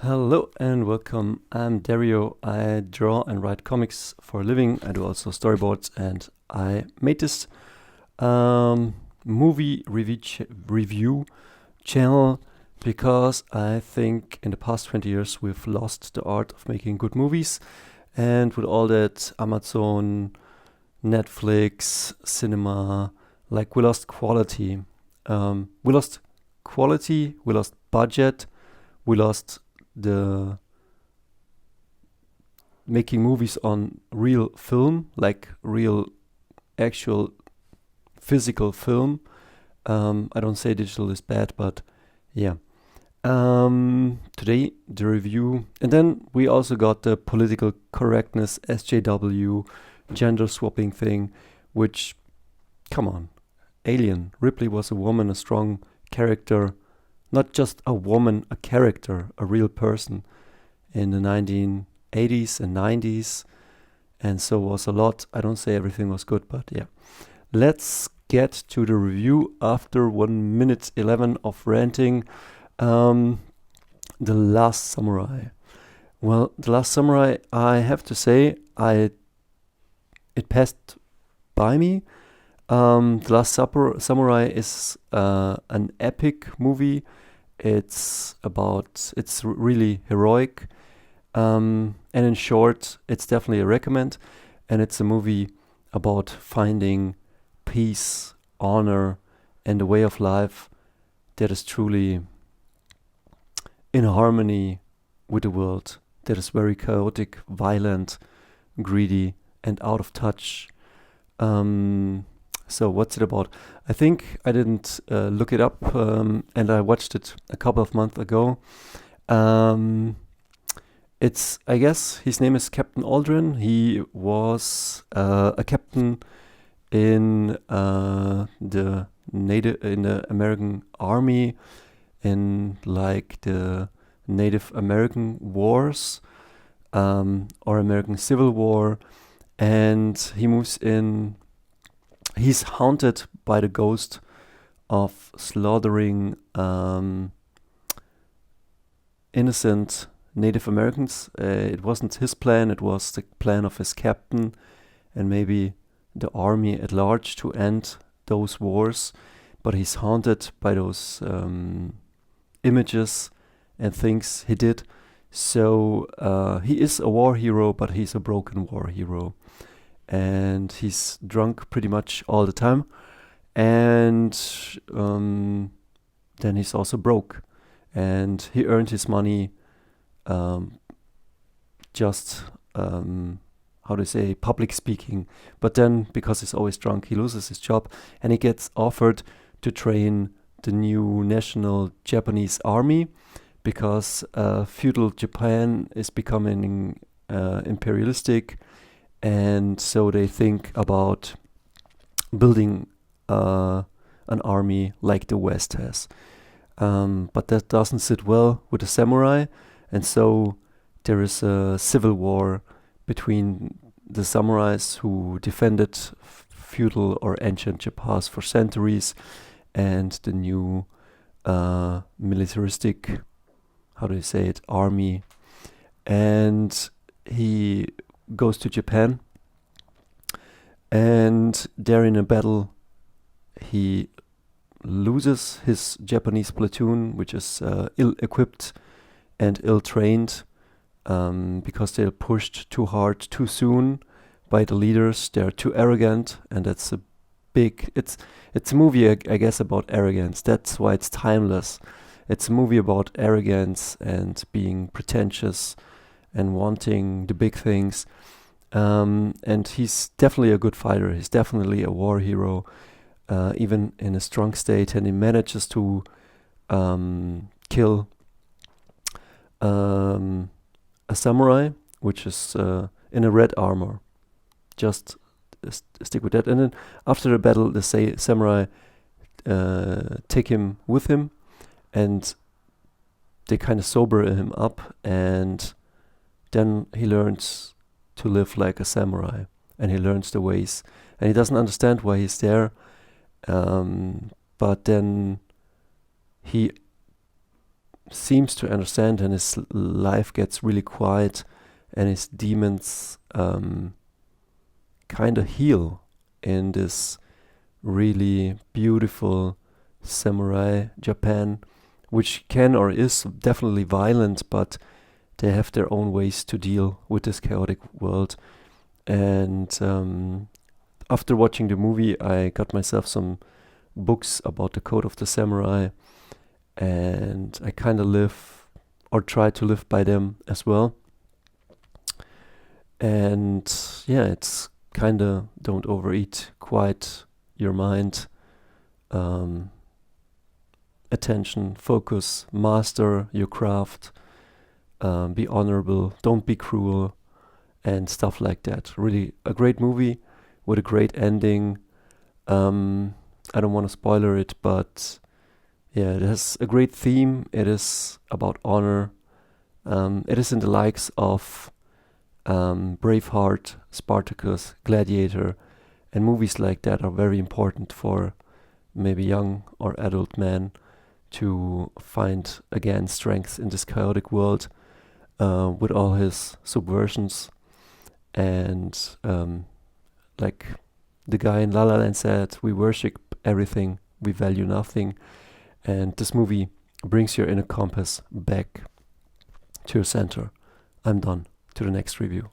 Hello and welcome. I'm Dario. I draw and write comics for a living. I do also storyboards, and I made this movie review channel because I think in the past 20 years we've lost the art of making good movies, and with all that Amazon, Netflix, cinema, like we lost quality. We lost quality, we lost budget, we lost the making movies on real film, like real actual physical film. I don't say digital is bad, but yeah. Today the review, and then we also got the political correctness, SJW, gender swapping thing, which, come on, Alien. Ripley was a woman, a strong character. Not just a woman, a character, a real person in the 1980s and 90s. And so was a lot. I don't say everything was good, but yeah. Let's get to the review after 1 minute 11 of ranting. The Last Samurai. Well, The Last Samurai, I have to say, it passed by me. The Last Samurai is an epic movie. It's really heroic. And in short, it's definitely a recommend. And it's a movie about finding peace, honor, and a way of life that is truly in harmony with the world, that is very chaotic, violent, greedy, and out of touch. So what's it about? I think I didn't look it up, and I watched it a couple of months ago. I guess his name is Captain Aldrin. He was a captain in the American Army in like the Native American Wars or American Civil War, and he moves in. He's haunted by the ghost of slaughtering innocent Native Americans. It wasn't his plan, it was the plan of his captain and maybe the army at large to end those wars. But he's haunted by those images and things he did. So he is a war hero, but he's a broken war hero. And he's drunk pretty much all the time, and then he's also broke, and he earned his money just how to say, public speaking. But then because he's always drunk, he loses his job, and he gets offered to train the new national Japanese army, because feudal Japan is becoming imperialistic. And so they think about building an army like the West has. But that doesn't sit well with the samurai. And so there is a civil war between the samurais who defended feudal or ancient Japan for centuries and the new militaristic, how do you say it, army. And he goes to Japan, and there in a battle he loses his Japanese platoon, which is ill-equipped and ill-trained, because they're pushed too hard too soon by the leaders. They're too arrogant, and that's it's a movie, I guess, about arrogance. That's why it's timeless. It's a movie about arrogance and being pretentious and wanting the big things. And he's definitely a good fighter. He's definitely a war hero, even in a strong state. And he manages to kill a samurai, which is in a red armor. Just stick with that. And then after the battle, the samurai take him with him, and they kind of sober him up, and then he learns to live like a samurai, and he learns the ways, and he doesn't understand why he's there, but then he seems to understand, and his life gets really quiet, and his demons kind of heal in this really beautiful samurai Japan, which can or is definitely violent, but they have their own ways to deal with this chaotic world. And after watching the movie, I got myself some books about the Code of the Samurai, and I kind of live or try to live by them as well. And yeah, it's kind of don't overeat, quiet your mind, attention, focus, master your craft, be honorable, don't be cruel, and stuff like that. Really a great movie with a great ending. I don't want to spoiler it, but yeah, it has a great theme. It is about honor. It is in the likes of Braveheart, Spartacus, Gladiator, and movies like that are very important for maybe young or adult men to find again strength in this chaotic world with all his subversions. And like the guy in La La Land said, we worship everything, we value nothing. And this movie brings your inner compass back to your center. I'm done. To the next review.